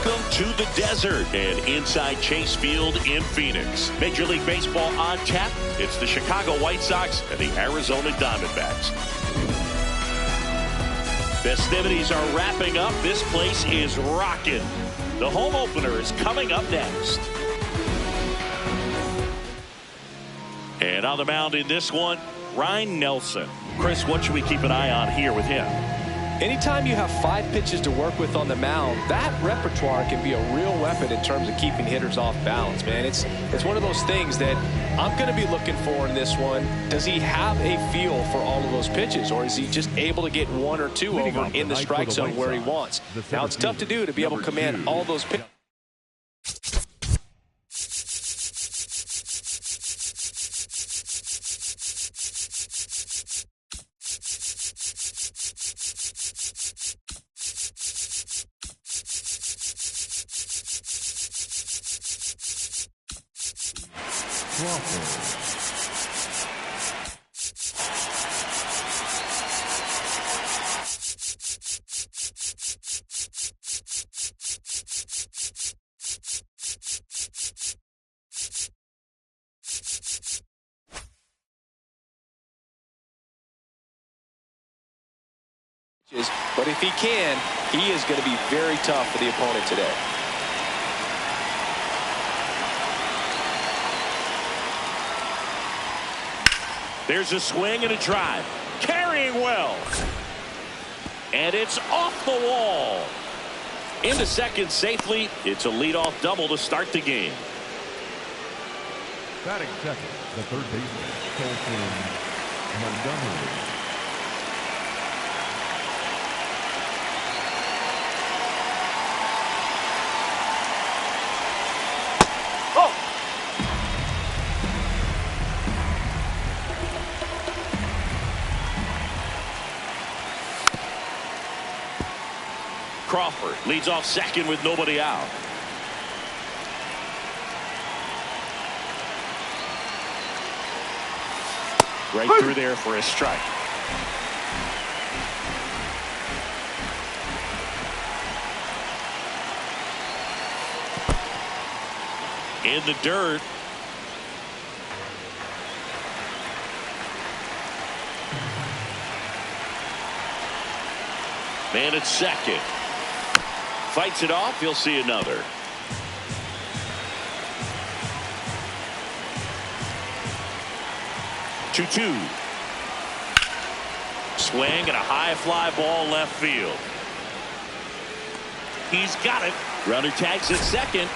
Welcome to the desert and inside Chase Field in Phoenix. Major League Baseball on tap. It's the Chicago White Sox and the Arizona Diamondbacks. Festivities are wrapping up. This place is rocking. The home opener is coming up next. And on the mound in this one, Ryan Nelson. Chris, what should we keep an eye on here with him? Anytime you have 5 pitches to work with on the mound, that repertoire can be a real weapon in terms of keeping hitters off balance, man. It's one of those things that I'm going to be looking for in this one. Does he have a feel for all of those pitches, or is he just able to get 1 or 2 over in the strike zone where he wants? Now, it's tough to do to be able to command all those pitches. But if he can, he is going to be very tough for the opponent today. There's a swing and a drive. Carrying well. And it's off the wall. Into second safely. It's a leadoff double to start the game. Batting second, the third baseman, Colton Montgomery. Crawford leads off second with nobody out. Right through there for a strike. In the dirt. Man at second. Fights it off. You'll see another. Two. Swing and a high fly ball left field. He's got it. Runner tags at second,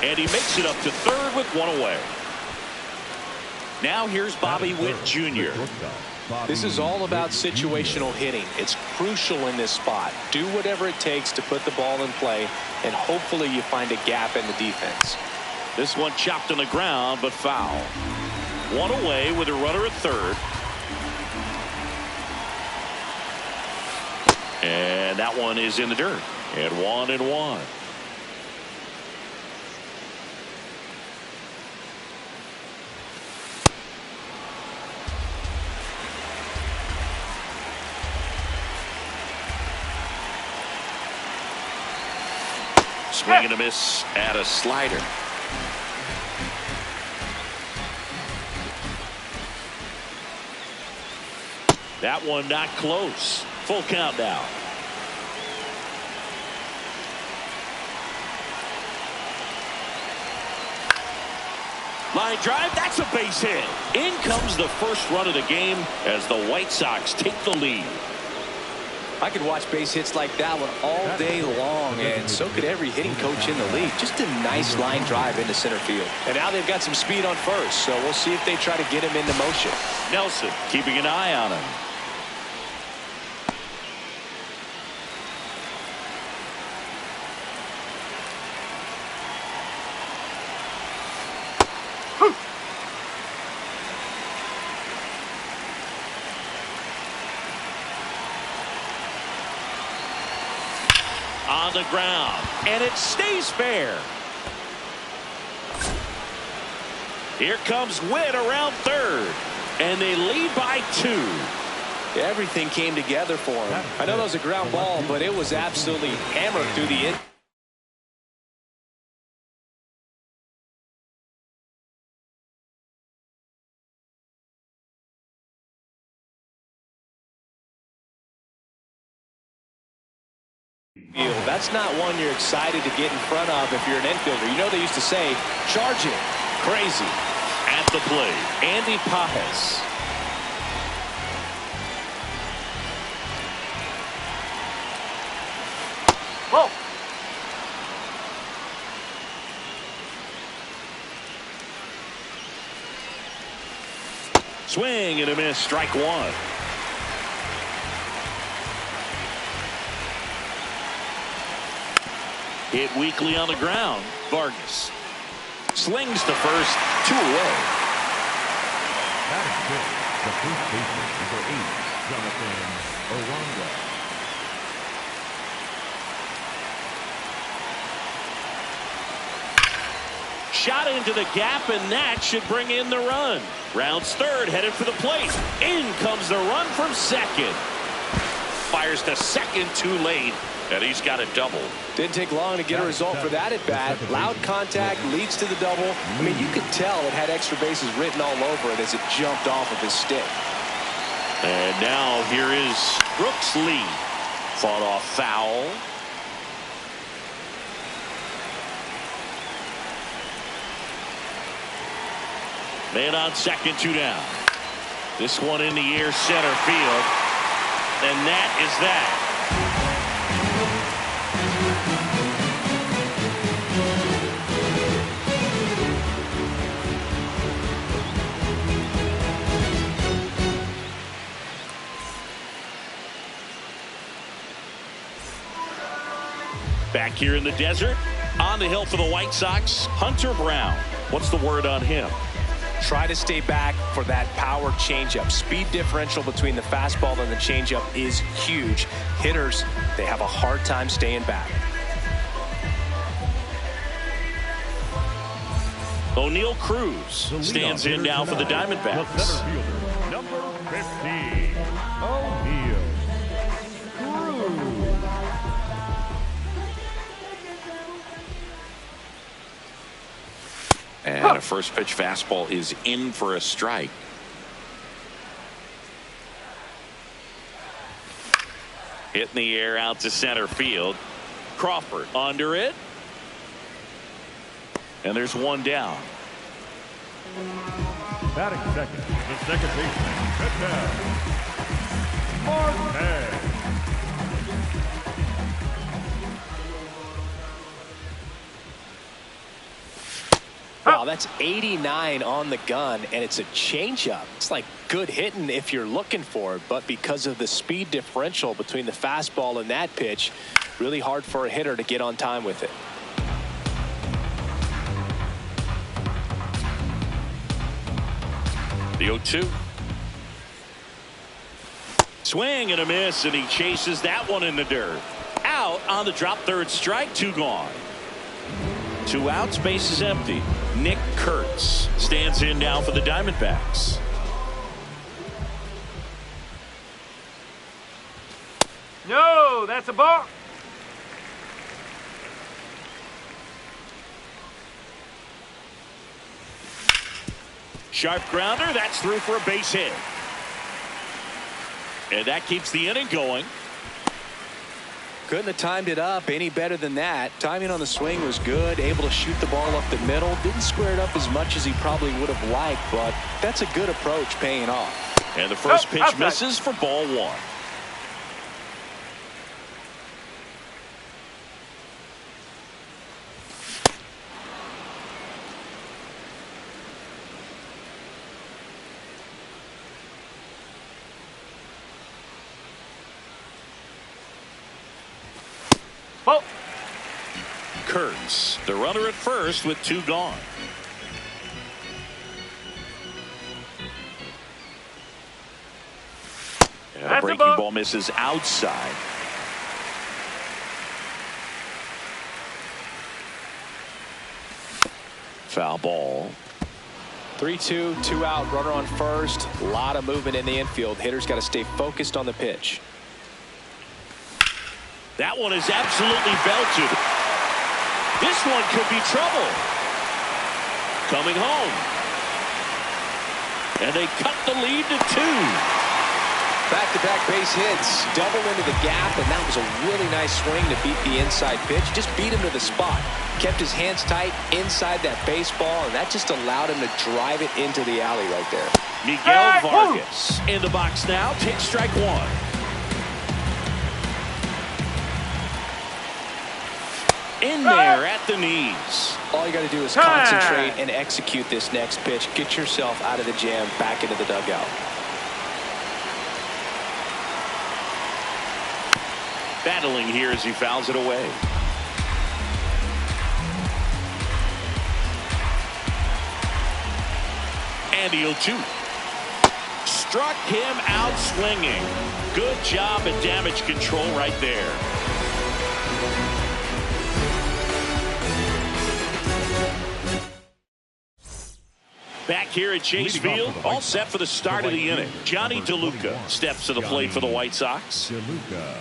and he makes it up to third with 1 away. Now here's Bobby Witt Jr. This is all about situational hitting. It's crucial in this spot. Do whatever it takes to put the ball in play, and hopefully you find a gap in the defense. This one chopped on the ground, but foul. 1 away with a runner at third. And that one is in the dirt. And 1-1. Swing and a miss at a slider. That one not close. Full count now. Line drive, that's a base hit. In comes the first run of the game as the White Sox take the lead. I could watch base hits like that one all day long, and so could every hitting coach in the league. Just a nice line drive into center field. And now they've got some speed on first, so we'll see if they try to get him into motion. Nelson keeping an eye on him. On the ground, and it stays fair. Here comes Witt around third, and they lead by 2. Everything came together for him. I know that was a ground ball, but it was absolutely hammered through the That's not one you're excited to get in front of if you're an infielder. You know they used to say, charge it. Crazy. At the plate, Andy Pajes. Whoa. Swing and a miss, strike one. Hit weakly on the ground. Vargas slings to first, 2 away. Batting fifth, the first baseman, number 8, Jonathan Aranda. Shot into the gap, and that should bring in the run. Rounds third, headed for the plate. In comes the run from second. Fires to second too late, and he's got a double. Didn't take long to get a result for that at bat. Loud contact leads to the double. I mean, you could tell it had extra bases written all over it as it jumped off of his stick. And now here is Brooks Lee. Fought off foul. Man on second, 2 down. This one in the air, center field. And that is that. Back here in the desert, on the hill for the White Sox, Hunter Brown. What's the word on him? Try to stay back for that power changeup. Speed differential between the fastball and the changeup is huge. Hitters, they have a hard time staying back. O'Neal Cruz stands in now for the Diamondbacks. The center fielder, number 50, O'Neal Cruz. And a first pitch fastball is in for a strike. Hit in the air out to center field. Crawford under it. And there's one down. Batting second, the second baseman, Betel Martinez. Wow, that's 89 on the gun, and it's a changeup. It's like good hitting if you're looking for it, but because of the speed differential between the fastball and that pitch, really hard for a hitter to get on time with it. The 0-2. Swing and a miss, and he chases that one in the dirt. Out on the drop, third strike, 2 gone. 2 outs, base is empty. Nick Kurtz stands in now for the Diamondbacks. No, that's a ball. Sharp grounder, that's through for a base hit. And that keeps the inning going. Couldn't have timed it up any better than that. Timing on the swing was good, able to shoot the ball up the middle. Didn't square it up as much as he probably would have liked, but that's a good approach paying off. And the first pitch misses for ball 1. Oh. Kurtz, the runner at first with 2 gone. Breaking ball misses outside. Foul ball. 3-2, 2 out, runner on first. A lot of movement in the infield. Hitters got to stay focused on the pitch. That one is absolutely belted. This one could be trouble. Coming home. And they cut the lead to 2. Back-to-back base hits, double into the gap, and that was a really nice swing to beat the inside pitch. Just beat him to the spot. Kept his hands tight inside that baseball, and that just allowed him to drive it into the alley right there. Miguel Vargas in the box now. Takes strike one. In there at the knees. All you got to do is concentrate and execute this next pitch. Get yourself out of the jam, back into the dugout. Battling here as he fouls it away. And he'll shoot. Struck him out swinging. Good job at damage control right there. Back here at Chase Field, all set for the start of the inning. Johnny DeLuca steps to the plate for the White Sox. DeLuca.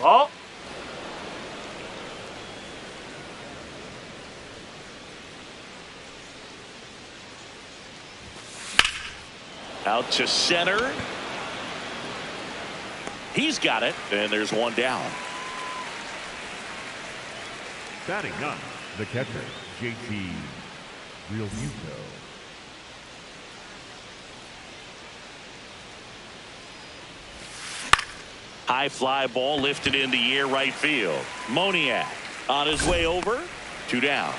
Ball. Out to center. He's got it, and there's one down. Batting up, the catcher, JT Realmuto. High fly ball lifted in the air right field. Moniak on his way over. 2 down.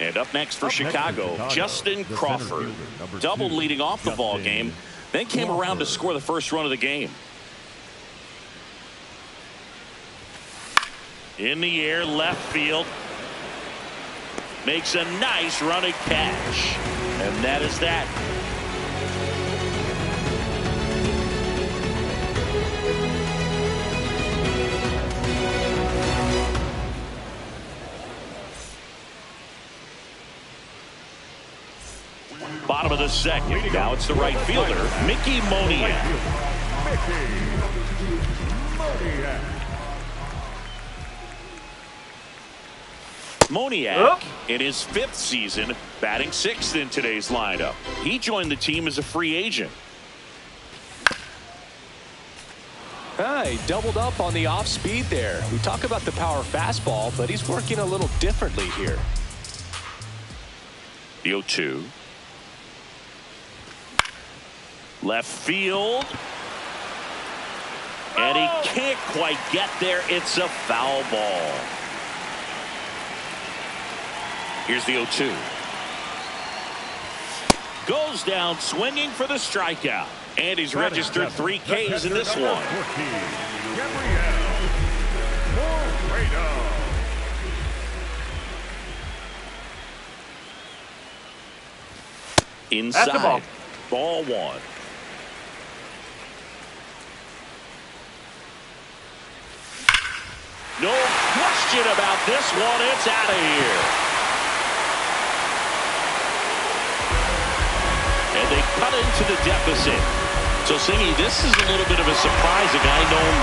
And up next for Chicago, Justin Crawford. Doubled leading off the ball game, then came around to score the first run of the game. In the air, left field. Makes a nice running catch. And that is that. Bottom of the second. Now it's the right fielder, Mickey Moniak. Moniak, in his 5th season, batting 6th in today's lineup. He joined the team as a free agent. He doubled up on the off speed there. We talk about the power fastball, but he's working a little differently here. The 0-2. Left field. And he can't quite get there. It's a foul ball. Here's the 0-2. Goes down swinging for the strikeout. And he's registered 3 Ks in this one. Inside. Ball 1. No question about this one. It's out of here. And they cut into the deficit. So, Singy, this is a little bit of a surprise. A guy known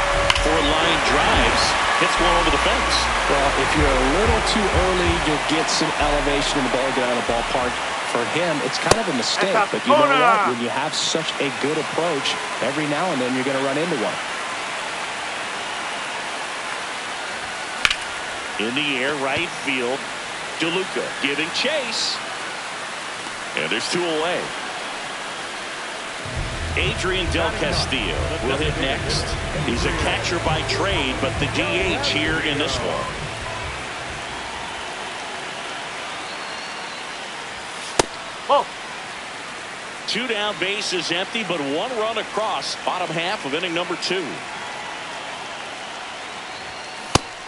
for line drives hits one over the fence. Well, if you're a little too early, you'll get some elevation in the ball, get out of the ballpark. For him, it's kind of a mistake. But you know what? When you have such a good approach, every now and then you're going to run into one. In the air, right field. DeLuca giving chase. And there's 2 away. Adrian Del Castillo will hit next. He's a catcher by trade, but the DH here in this one. Whoa. 2 down, base is empty, but 1 run across. Bottom half of inning number 2.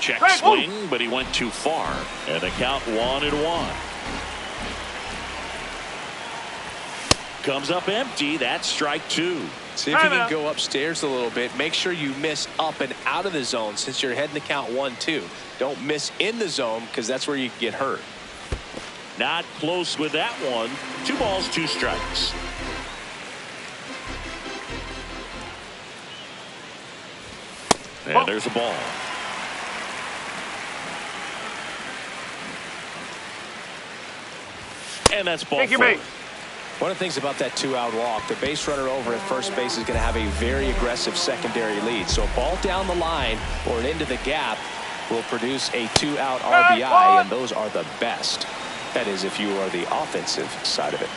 Check swing, but he went too far. And the count 1-1. Comes up empty. That's strike 2. See if you can go upstairs a little bit. Make sure you miss up and out of the zone since you're heading to count 1-2. Don't miss in the zone because that's where you can get hurt. Not close with that one. 2 balls, 2 strikes. And there's a ball. And that's ball Thank you, four. mate. One of the things about that two-out walk, the base runner over at first base is going to have a very aggressive secondary lead. So a ball down the line or into the gap will produce a two-out RBI, and those are the best. That is, if you are the offensive side of it.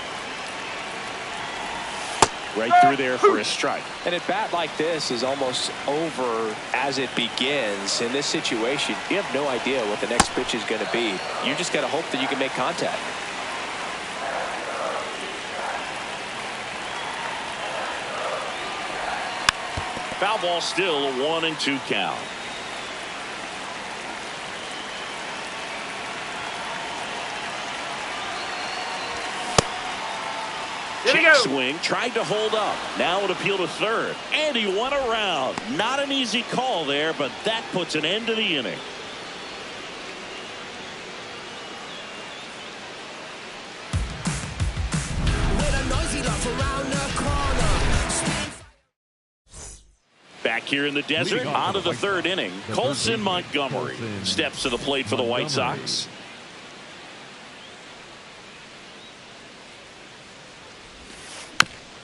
Right through there for a strike. And a bat like this is almost over as it begins. In this situation, you have no idea what the next pitch is going to be. You just got to hope that you can make contact. Foul ball, still a 1-2 count. Check swing, tried to hold up. Now an appeal to third, and he went around. Not an easy call there, but that puts an end to the inning. Back here in the desert, on to the third inning. Colson Montgomery steps to the plate for the White Sox.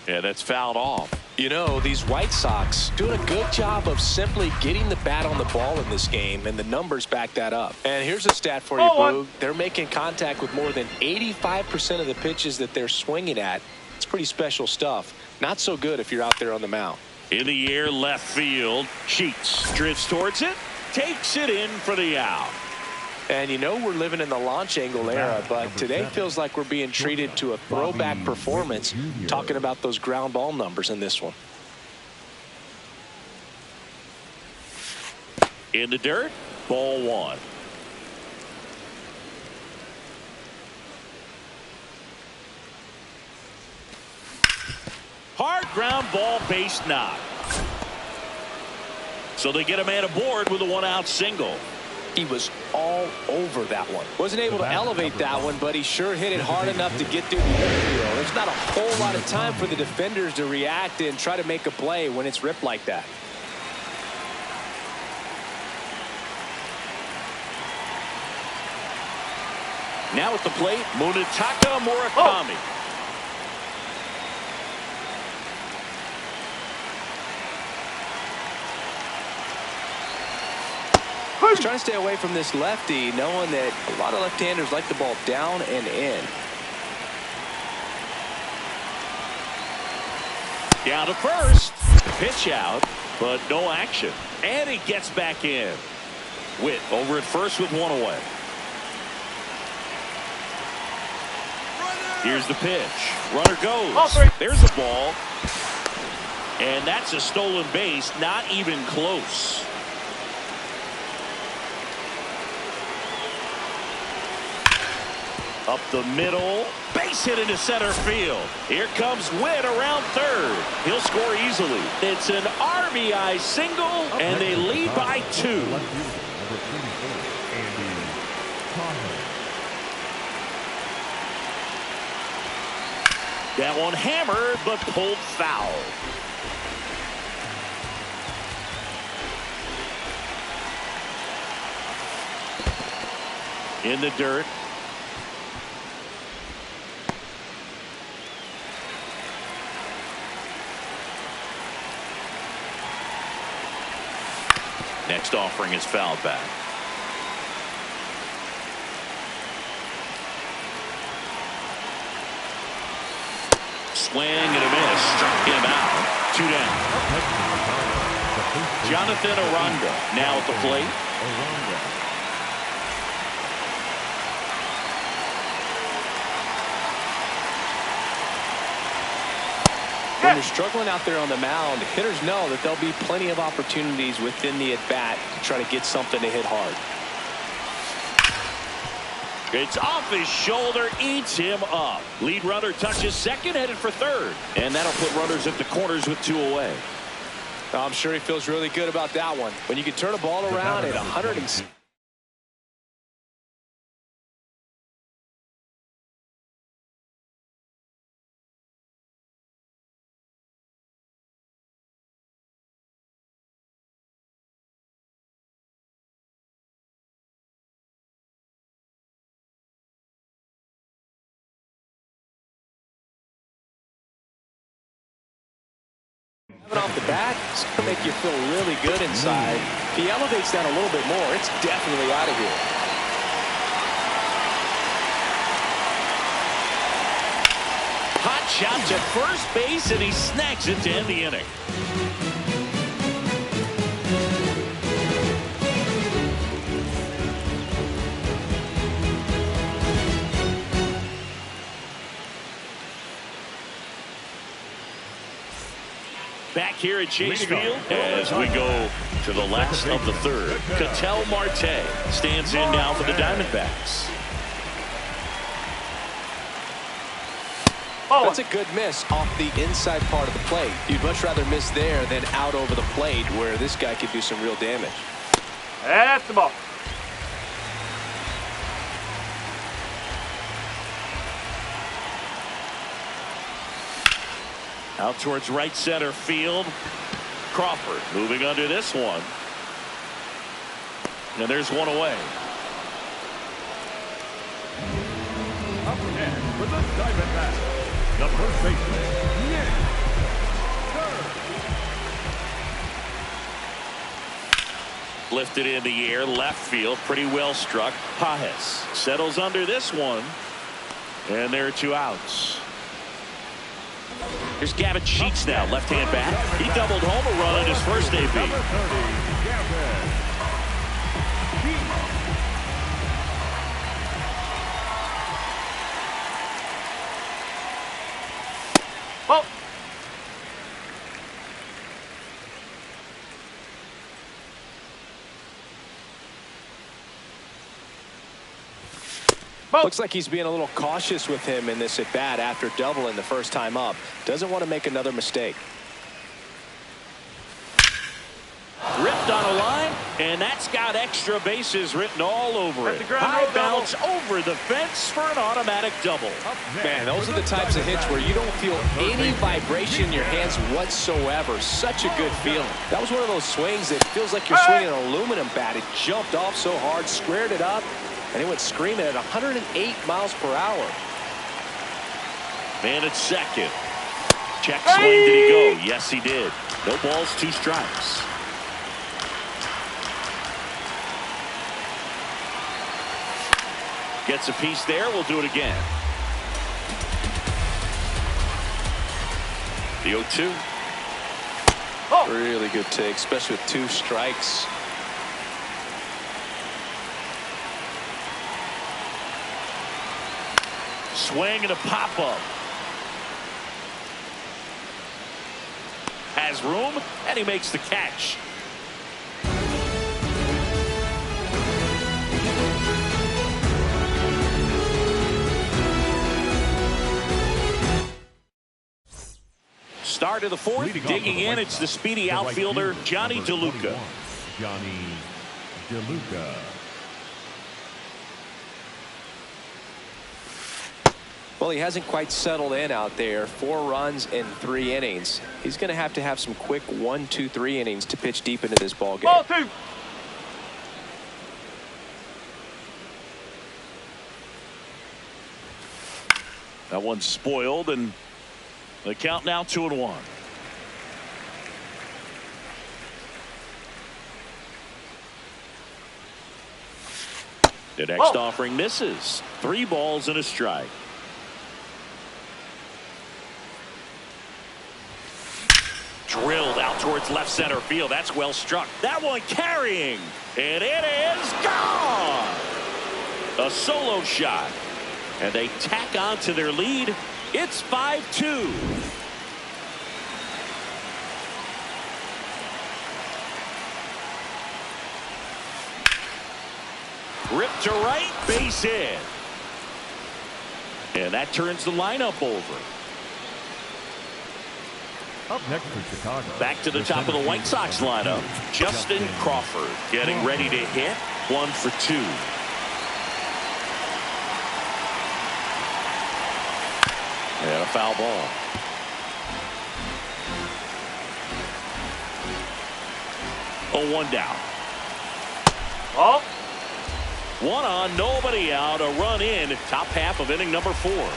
Yeah, that's fouled off. You know, these White Sox doing a good job of simply getting the bat on the ball in this game, and the numbers back that up. And here's a stat for you, Boog. They're making contact with more than 85% of the pitches that they're swinging at. It's pretty special stuff. Not so good if you're out there on the mound. In the air, left field. Sheets drifts towards it, takes it in for the out. And you know we're living in the launch angle era, but today feels like we're being treated to a throwback performance, talking about those ground ball numbers in this one. In the dirt, ball one. Hard ground ball, base knock. So they get a man aboard with a one-out single. He was all over that one. Wasn't able to elevate that one, but he sure hit it hard enough to get through the infield. There's not a whole lot of time for the defenders to react and try to make a play when it's ripped like that. Now at the plate, Munetaka Murakami. He's trying to stay away from this lefty, knowing that a lot of left-handers like the ball down and in. Down to first. Pitch out, but no action. And he gets back in. Witt over at first with one away. Here's the pitch. Runner goes. There's a ball. And that's a stolen base. Not even close. Up the middle, base hit into center field. Here comes Witt around third. He'll score easily. It's an RBI single, and they lead by 2. That one hammered, but pulled foul. In the dirt. Next offering is fouled back. Swing and a miss. Struck him out. 2 down. Jonathan Aranda now at the plate. When you're struggling out there on the mound, hitters know that there'll be plenty of opportunities within the at-bat to try to get something to hit hard. It's off his shoulder, eats him up. Lead runner touches second, headed for third. And that'll put runners at the corners with 2 away. I'm sure he feels really good about that one. When you can turn a ball around at 100. Off the bat, it's going to make you feel really good inside. If he elevates that a little bit more, it's definitely out of here. Hot shot to first base, and he snags it to end the inning. Back here at Chase Field as we go to the last of the third. Ketel Marte stands in now for the Diamondbacks. That's a good miss off the inside part of the plate. You'd much rather miss there than out over the plate where this guy could do some real damage. That's the ball. Out towards right center field. Crawford moving under this one. And there's one away. Up next for the Diamondbacks, the first baseman, Lifted in the air, left field, pretty well struck. Pajes settles under this one. And there are 2 outs. Here's Gavin Sheets now, left-hand bat. He doubled home a run on his first AB. Ball. Looks like he's being a little cautious with him in this at bat after doubling the first time up. Doesn't want to make another mistake. Ripped on a line, and that's got extra bases written all over it. High bounce over the fence for an automatic double. Man, those are the types of hits where you don't feel any vibration in your hands whatsoever. Such a good feeling. That was one of those swings that feels like you're swinging an aluminum bat. It jumped off so hard, squared it up, and it went screaming at 108 miles per hour. Man at second. Check swing. Did he go? Yes, he did. No balls, 2 strikes. Gets a piece there. We'll do it again. The 0-2. Really good take, especially with 2 strikes. Swing and a pop-up. Has room, and he makes the catch. Start of the 4th, digging in, it's the speedy outfielder, Johnny DeLuca. Johnny DeLuca. Well, he hasn't quite settled in out there. 4 runs in 3 innings. He's going to have some quick 1, 2, 3 innings to pitch deep into this ball game. Ball 2. That one's spoiled, and the count now 2-1. The next offering misses. 3 balls and a strike. Drilled out towards left center field. That's well struck. That one carrying. And it is gone. A solo shot. And they tack on to their lead. It's 5-2. Ripped to right, base hit. And that turns the lineup over. Up next for Chicago. Back to the top of the White Sox lineup. Justin Crawford getting ready to hit. 1 for 2. And a foul ball. Oh, 1 down. Ball. 1 on, nobody out. A run in. Top half of inning number 4.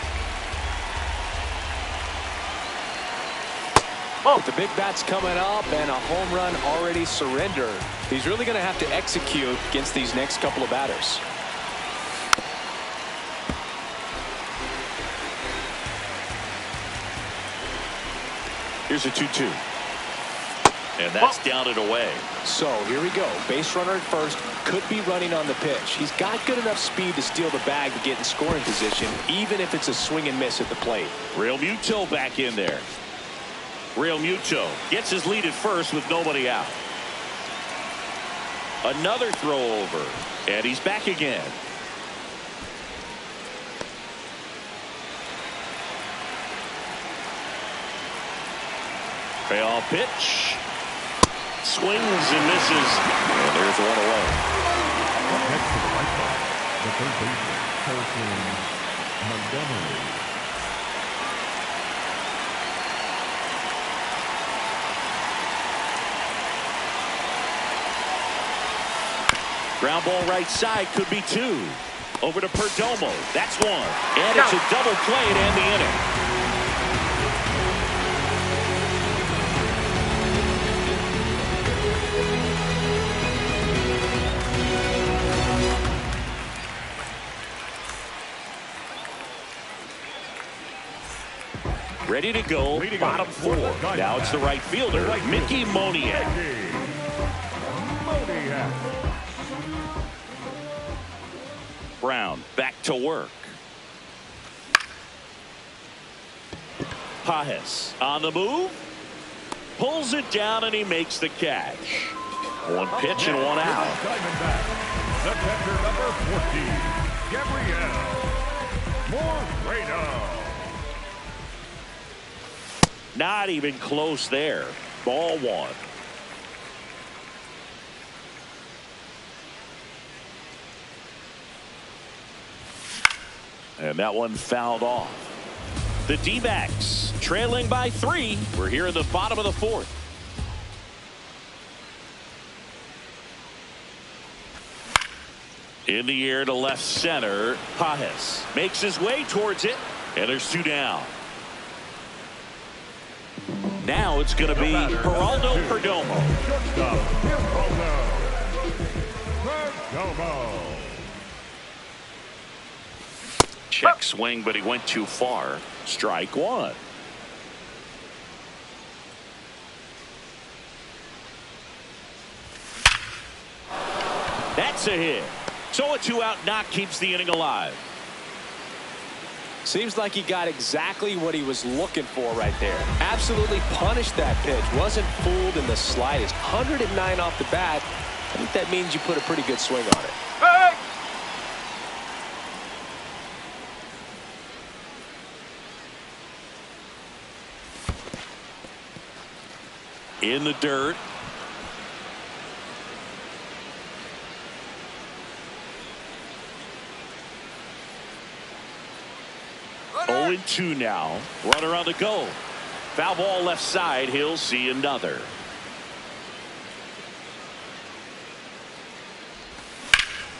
With the big bats coming up and a home run already surrendered, he's really going to have to execute against these next couple of batters. Here's a 2-2. And that's down and away. So here we go. Base runner at first, could be running on the pitch. He's got good enough speed to steal the bag to get in scoring position, even if it's a swing and miss at the plate. Real Muto back in there. Real Muto gets his lead at first with nobody out. Another throw over, and he's back again. Payoff pitch. Swings and misses. And there's one away. Next to the right side, the third baseman, Colton Montgomery. Ground ball right side, could be 2. Over to Perdomo. That's 1. And it's a double play to end the inning. Ready to go, bottom 4. Now it's the right fielder, Mickey Moniak. Brown back to work. Pajes on the move. Pulls it down and he makes the catch. 1 pitch and 1 out. Diamondbacks, the catcher number 14, Gabriel Moreno. Not even close there. Ball 1. And that one fouled off. The D-backs trailing by 3. We're here in the bottom of the 4th. In the air to left center. Pajes makes his way towards it. And there's 2 down. Now it's going to be Geraldo Perdomo. Check swing, but he went too far. Strike 1. That's a hit. So a 2-out knock keeps the inning alive. Seems like he got exactly what he was looking for right there. Absolutely punished that pitch. Wasn't fooled in the slightest. 109 off the bat. I think that means you put a pretty good swing on it. Hey! In the dirt. Runner. 0-2 now. Runner on the go. Foul ball left side. He'll see another.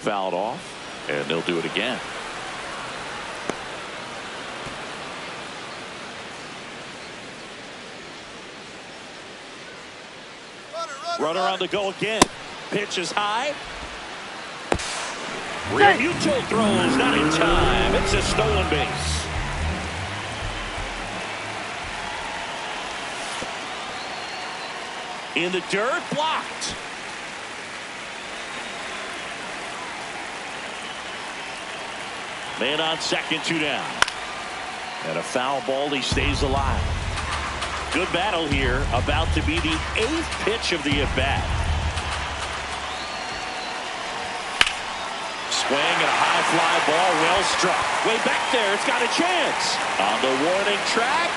Fouled off, and they'll do it again. Runner on the go again. Pitch is high. Real Muto throws, not in time. It's a stolen base. In the dirt, blocked. Man on second, 2 down. And a foul ball, he stays alive. Good battle here, about to be the 8th pitch of the at-bat. Swing and a high fly ball, well struck. Way back there, it's got a chance. On the warning track,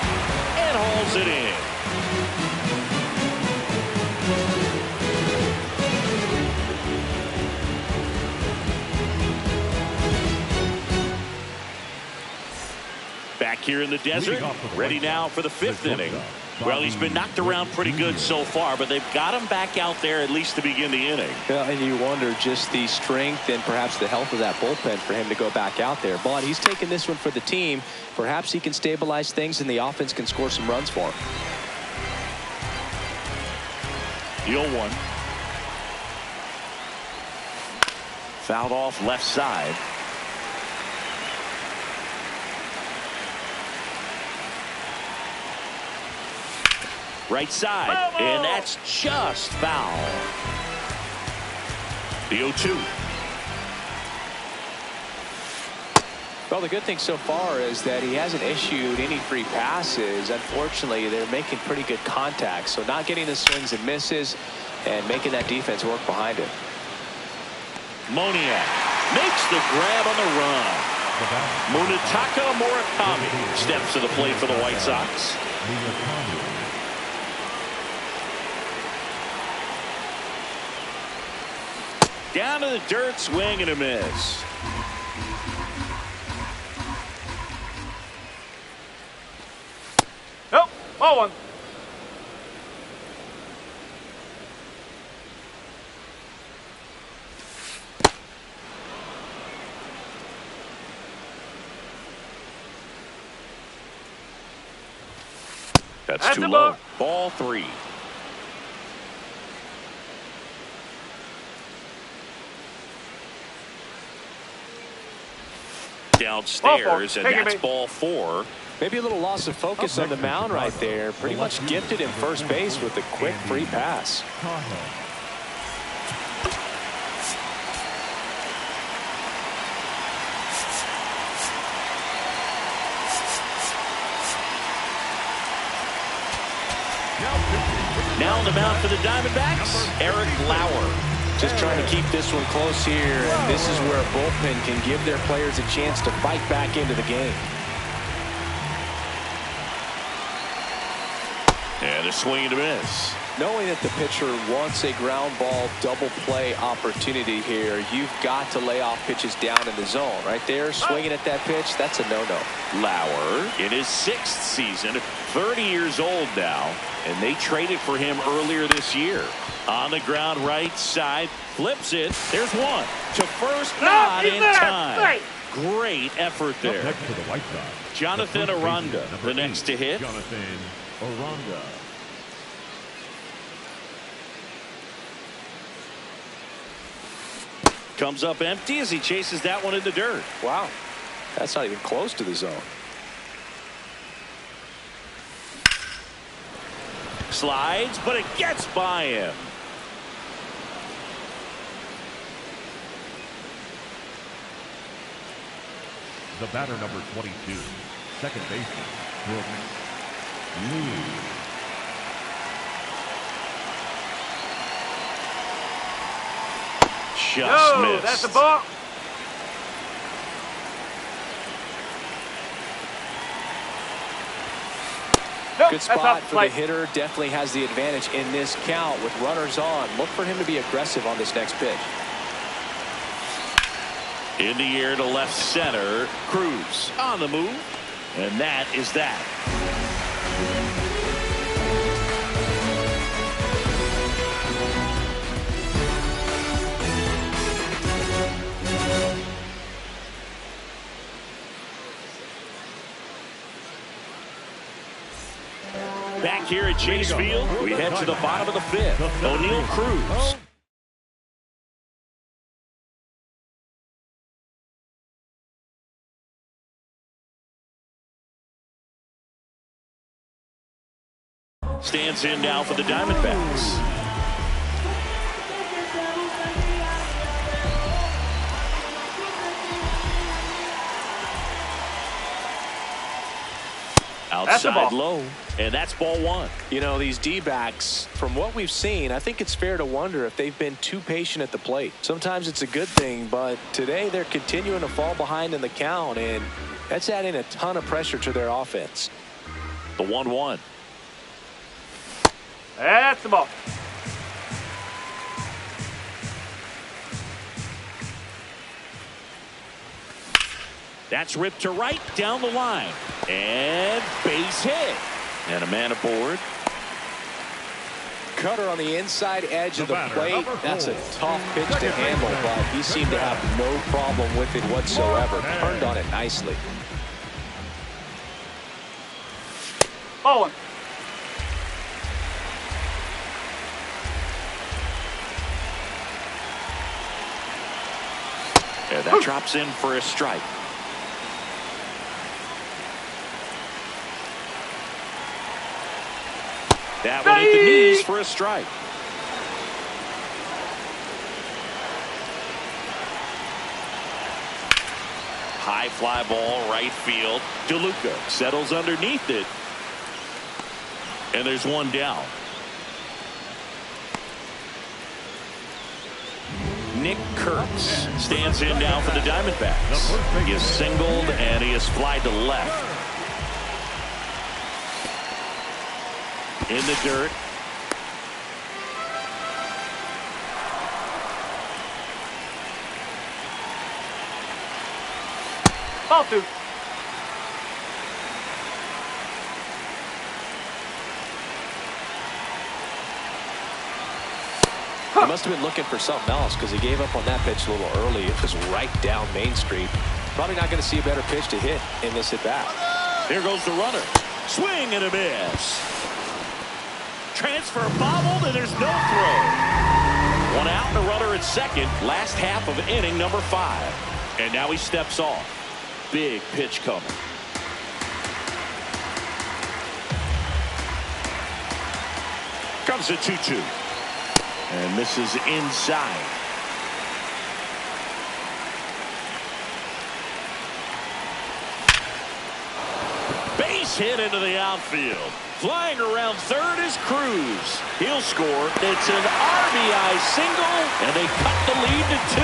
and hauls it in. Back here in the desert, ready now for the 5th inning. Well, he's been knocked around pretty good so far, but they've got him back out there at least to begin the inning. Yeah, and you wonder just the strength and perhaps the health of that bullpen for him to go back out there. But he's taking this one for the team. Perhaps he can stabilize things and the offense can score some runs for him. The 0-1. Fouled off left side. Right side, and that's just foul. The 0-2. Well, the good thing so far is that he hasn't issued any free passes. Unfortunately, they're making pretty good contact, so not getting the swings and misses and making that defense work behind it. Moniak makes the grab on the run. Munetaka Murakami steps to the plate for the White Sox. Down to the dirt, swing and a miss. Nope. 0-1. That's too low. Ball 3. Downstairs, and that's ball 4. Maybe a little loss of focus on the mound right there. Pretty much gifted him first base with a quick free pass. Now on the mound for the Diamondbacks, Eric Lauer. Just trying to keep this one close here, and this is where a bullpen can give their players a chance to fight back into the game. And a swing and a miss. Knowing that the pitcher wants a ground ball double play opportunity here, you've got to lay off pitches down in the zone. Right there, swinging at that pitch, that's a no-no. Lauer in his 6th season, 30 years old now, and they traded for him earlier this year. On the ground right side, flips it. There's one to first, not in time. Great effort there. Next to the White Sox, Jonathan Aranda, the next to hit. Jonathan Aranda. Comes up empty as he chases that one in the dirt. Wow, that's not even close to the zone. Slides, but it gets by him. The batter, number 22, second baseman, Brooks Lee. Just missed. That's a ball. Nope, good spot for the hitter. Definitely has the advantage in this count with runners on. Look for him to be aggressive on this next pitch. In the air to left center. Cruz on the move. And that is that. Back here at Chase Field, we head to the bottom of the 5th. O'Neal Cruz. Stands in now for the Diamondbacks. Outside low, and that's ball 1. You know, these D-backs, from what we've seen, I think it's fair to wonder if they've been too patient at the plate. Sometimes it's a good thing, but today they're continuing to fall behind in the count, and that's adding a ton of pressure to their offense. The 1-1. That's the ball. That's ripped to right down the line. And base hit. And a man aboard. Cutter on the inside edge of the plate. That's a tough pitch to handle, but he seemed to have no problem with it whatsoever. Turned on it nicely. Ball 1. That drops in for a strike. That one hit the knees for a strike. High fly ball, right field. DeLuca settles underneath it. And there's one down. Nick Kurtz stands in now for the Diamondbacks. He is singled and he is flied to left. In the dirt. Ball two. He must have been looking for something else because he gave up on that pitch a little early. It was right down Main Street. Probably not going to see a better pitch to hit in this at bat. Here goes the runner. Swing and a miss. Transfer bobbled and there's no throw. One out and a runner at second. Last half of inning number 5. And now he steps off. Big pitch coming. Comes a 2-2. And misses inside. Base hit into the outfield. Flying around third is Cruz. He'll score. It's an RBI single, and they cut the lead to 2.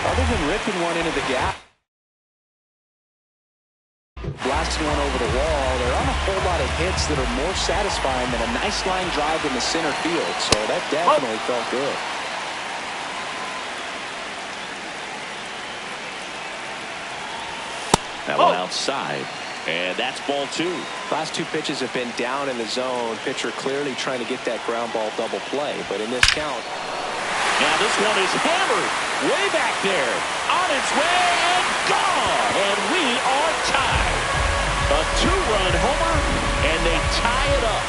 Other than ripping one into the gap, blasting one over the wall, there aren't a whole lot of hits that are more satisfying than a nice line drive in the center field. So that definitely felt good. That one outside. And that's ball 2. Last 2 pitches have been down in the zone. Pitcher clearly trying to get that ground ball double play. But in this count. Now this one is hammered. Way back there. On its way and gone. And we are tied. A 2-run homer. And they tie it up.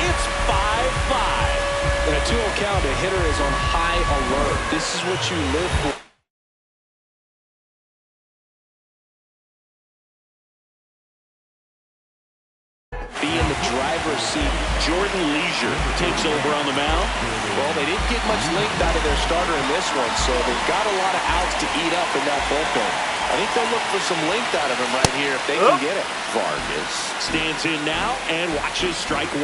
It's 5-5. In a 2-0 count, a hitter is on high alert. This is what you live for. In the driver's seat, Jordan Leisure takes over on the mound. Well, they didn't get much length out of their starter in this one, so they've got a lot of outs to eat up in that bullpen. I think they'll look for some length out of him right here if they can get it. Vargas stands in now and watches strike 1.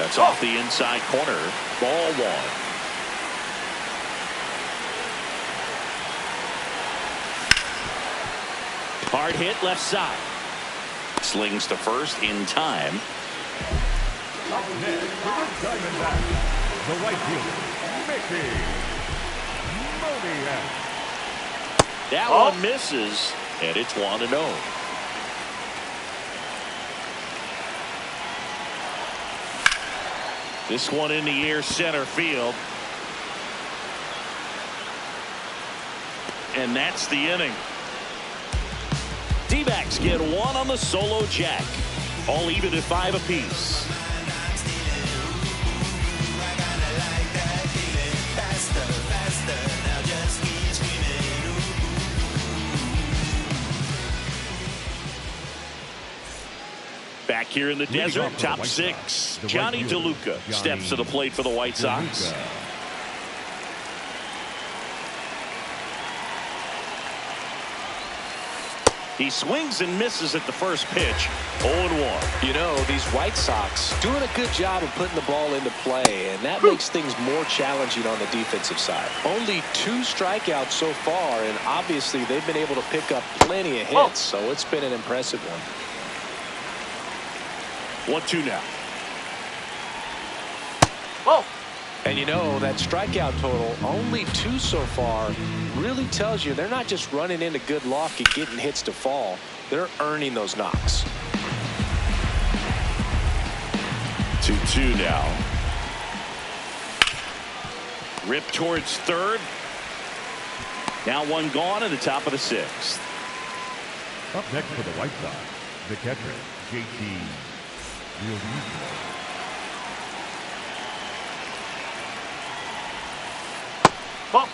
That's off the inside corner. Ball 1. Hard hit left side. Slings to first in time. Up next for the Diamondbacks, the right fielder, Mickey Moniak. That one misses, and it's 1-0. This one in the air center field. And that's the inning. D-backs get 1 on the solo jack. All even at 5 apiece. Back here in the desert, top 6. Johnny DeLuca steps to the plate for the White Sox. He swings and misses at the first pitch. 0-1. You know, these White Sox doing a good job of putting the ball into play, and that makes things more challenging on the defensive side. Only 2 strikeouts so far, and obviously they've been able to pick up plenty of hits, so it's been an impressive one. 1-2 now. Whoa. And you know, that strikeout total, only 2 so far, really tells you they're not just running into good luck and getting hits to fall. They're earning those knocks. 2-2 now. Rip towards third. Now 1 gone at the top of the 6th. Up next for the White Sox, the catcher, JT. Ball.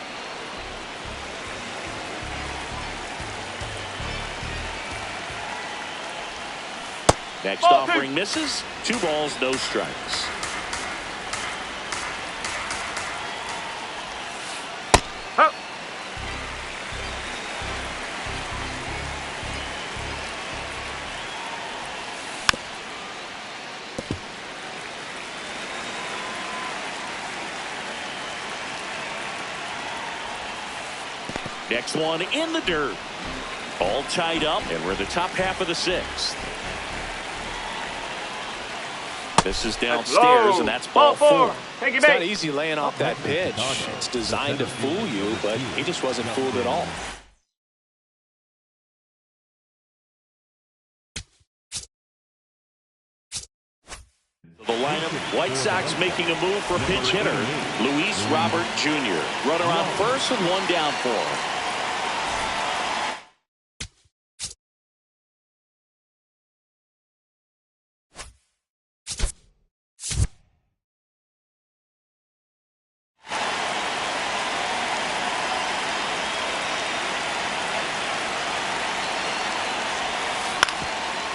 Next Ball offering two. misses. 2 balls, no strikes. Up. Next one in the dirt. All tied up, and we're in the top half of the 6th. This is downstairs, and that's ball 4. Take it It's not back. easy laying off that pitch. It's designed to fool you, but he just wasn't fooled at all. The lineup, White Sox making a move for a pinch hitter, Luis Robert Jr. Runner on first and 1 down for him.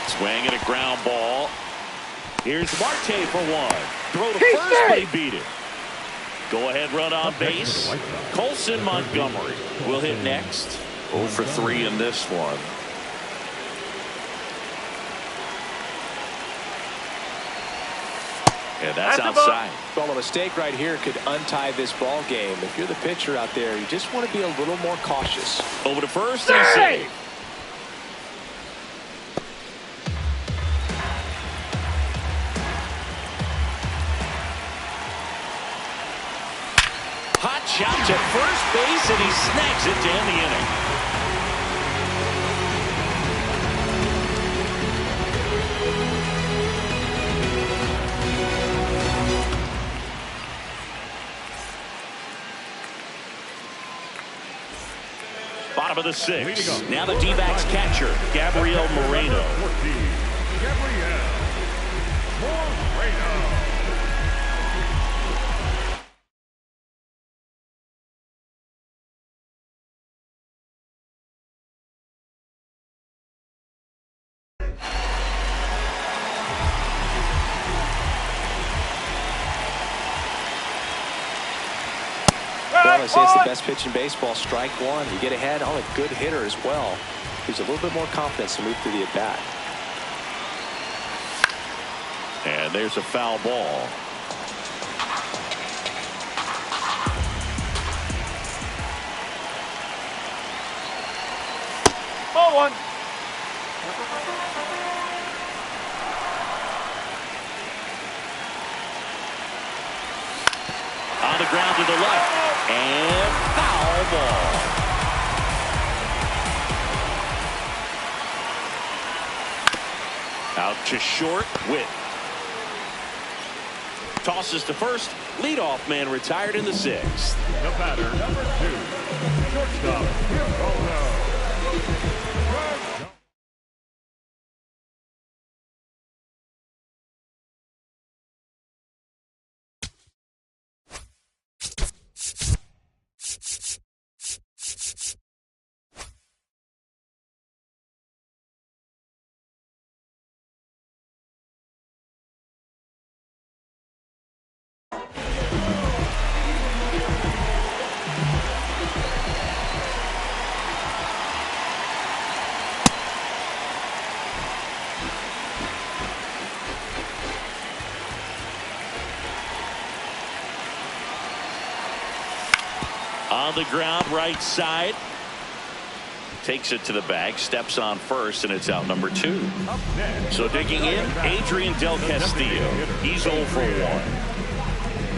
Swing and a ground ball. Here's Marte for 1. Throw to first, but he beat it. Go ahead run on base. Colson Montgomery will hit next. 0 for 3 in this one. And that's outside. Well, a mistake right here could untie this ball game. If you're the pitcher out there, you just want to be a little more cautious. Over to first and a save. Hot shots at first base, and he snags it to end the inning. Bottom of the 6th. Now the D-backs catcher, Gabriel Moreno. Well, I say it's the best pitch in baseball. Strike 1. You get ahead on a good hitter as well. Gives a little bit more confidence to move through the at-bat. And there's a foul ball. Ball 1. On the ground to the left. And foul ball. Out to short. Witt. Tosses to first. Leadoff man retired in the 6th. The batter, number 2, shortstop, Ronaldo. On the ground, right side. Takes it to the bag, steps on first, and it's out number 2. So digging in, Adrian Del Castillo. He's 0 for 1.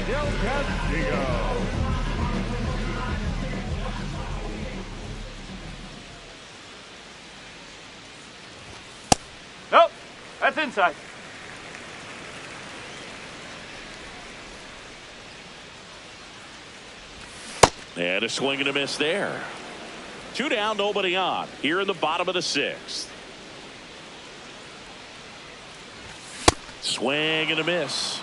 Del Castillo. Nope. That's inside. And a swing and a miss there. 2 down, nobody on. Here in the bottom of the 6th. Swing and a miss.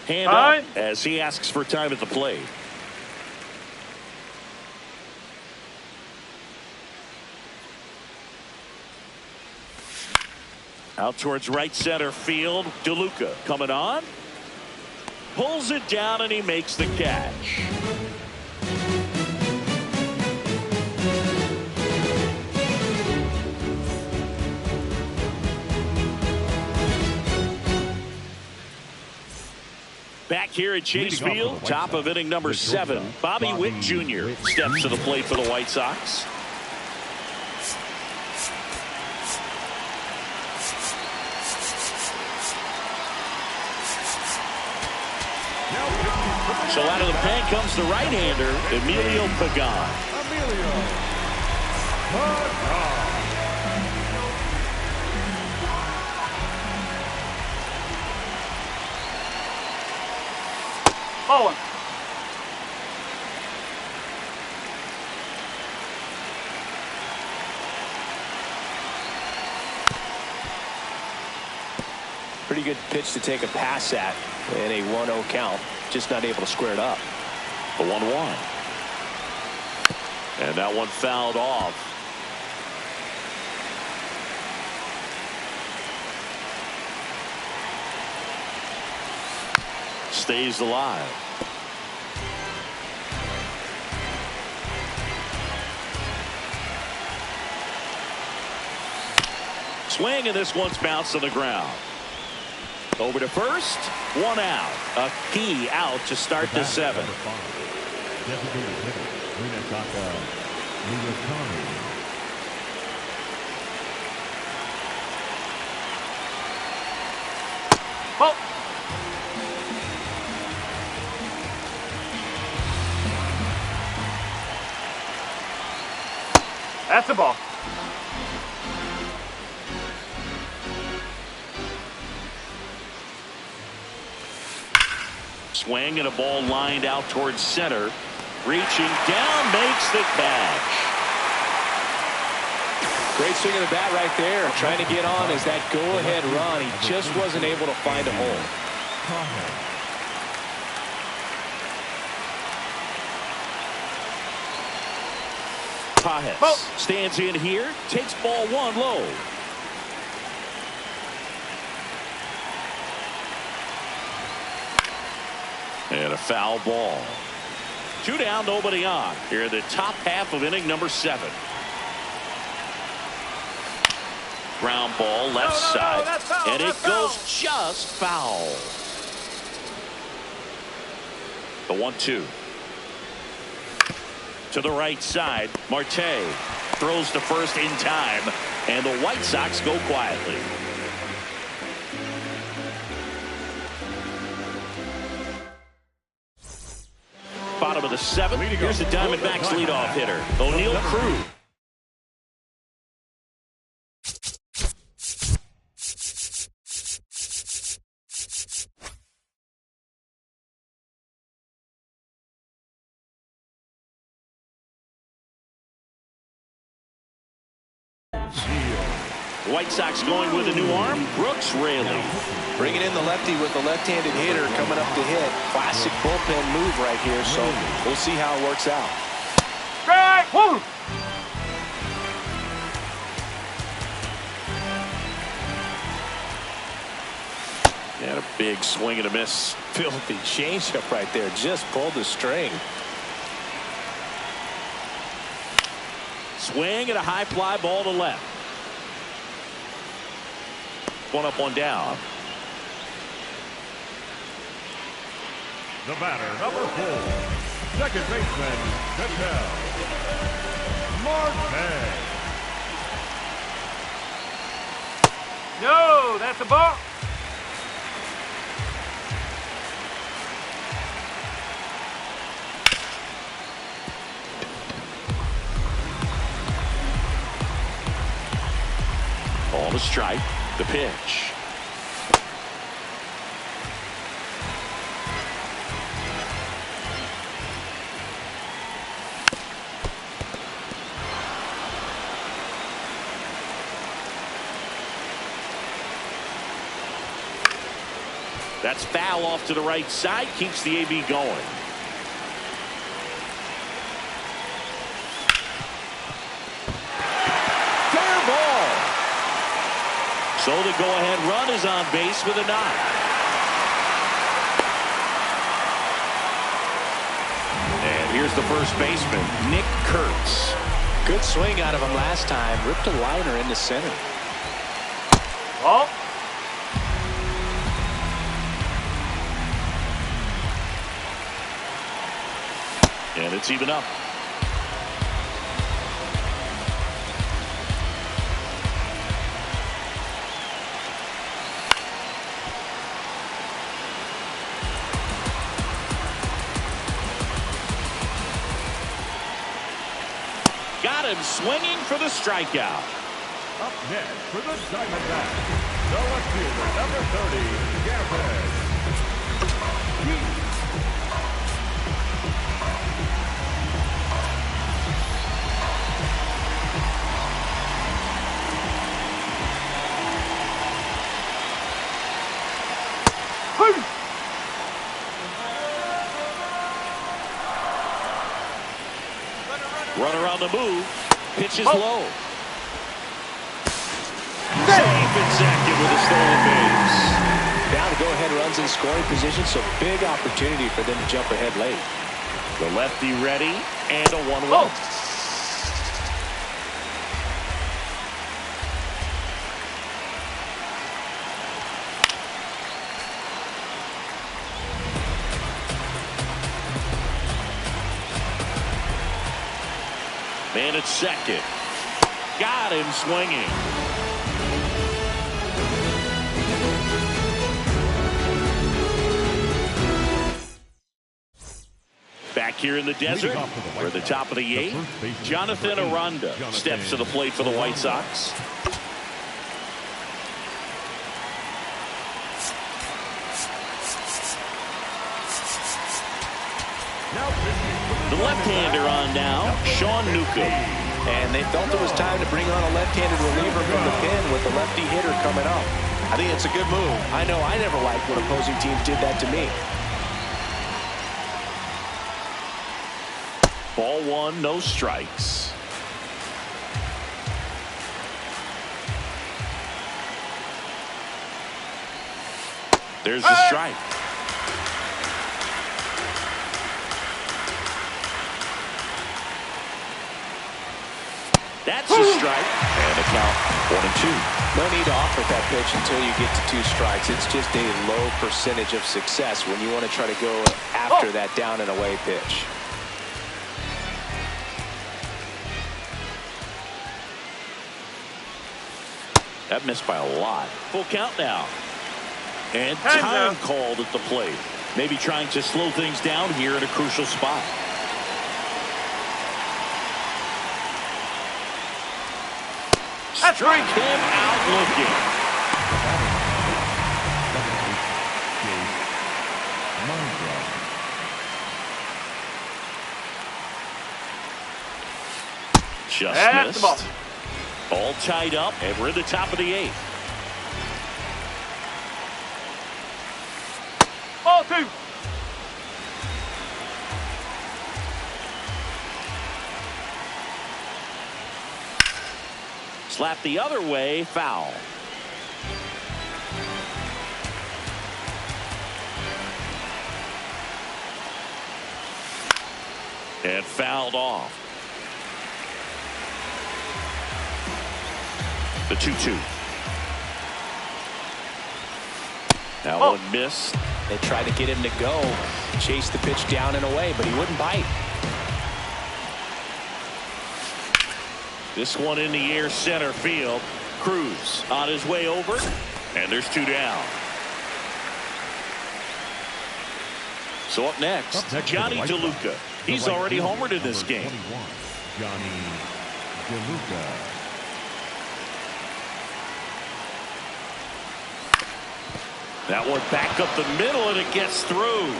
Hand up as he asks for time at the plate. Out towards right center field. DeLuca coming on. Pulls it down and he makes the catch. Back here at Chase Field, top of inning number 7, Bobby Witt Jr. steps to the plate for the White Sox. So out of the pen comes the right-hander, Emilio Pagan. Ball one. Pretty good pitch to take a pass at in a 1-0 count. Just not able to square it up. The 1-1. And that one fouled off. Stays alive. Swing, and this one's bounced on the ground. Over to first, 1 out. A key out to start the 7th. Ball. That's a ball. Swing and a ball lined out towards center. Reaching down, makes the catch. Great swing of the bat right there. Trying to get on as that go-ahead run. He just wasn't able to find a hole. Pajes stands in here, takes ball 1 low. And a foul ball. 2 down, nobody on. Here in the top half of inning number 7. Ground ball left side. And it goes just foul. The 1-2. To the right side. Marte throws to first in time. And the White Sox go quietly. Bottom of the 7th. Here's the Diamondbacks leadoff hitter, O'Neal Cruz. White Sox going with a new arm, Brooks Raley. Bringing in the lefty with the left-handed hitter coming up to hit. Classic bullpen move right here, so we'll see how it works out. Strike one. And a big swing and a miss. Filthy changeup right there. Just pulled the string. Swing and a high fly ball to left. 1 up, 1 down. The batter, number 4, second baseman, Ketel Marte. No, that's a ball. Ball to strike. The pitch. That's foul off to the right side. Keeps the AB going. So the go-ahead run is on base with a knock. And here's the first baseman, Nick Kurtz. Good swing out of him last time. Ripped a liner into center. Ball. And it's even up. Got him swinging for the strikeout. Up next for the Diamondbacks, the left fielder, number 30, Diamondbacks. Runner on the move. Pitch is low. Safe and second with a stolen base. Down to go-ahead runs in scoring position, so big opportunity for them to jump ahead late. The lefty ready, and a 1-1. Man at second. Got him swinging. Back here in the desert, for the top of the 8th, Jonathan Aranda steps to the plate for the White Sox. The left-hander on now, Sean Newcomb. And they felt it was time to bring on a left-handed reliever from the pen with the lefty hitter coming up. I think it's a good move. I know I never liked when opposing teams did that to me. Ball 1, no strikes. There's the strike. That's a strike. And a count 1-2. No need to offer that pitch until you get to 2 strikes. It's just a low percentage of success when you want to try to go after that down and away pitch. That missed by a lot. Full count now. And time called at the plate. Maybe trying to slow things down here in a crucial spot. Strike him out looking. Just missed. All tied up, and we're at the top of the 8th. Ball 2. Slap the other way, foul. And fouled off. The 2-2. That one missed. They tried to get him to go, chase the pitch down and away, but he wouldn't bite. This one in the air, center field. Cruz on his way over, and there's 2 down. So up next Johnny DeLuca. He's already homered in this game. Johnny DeLuca. That one back up the middle, and it gets through.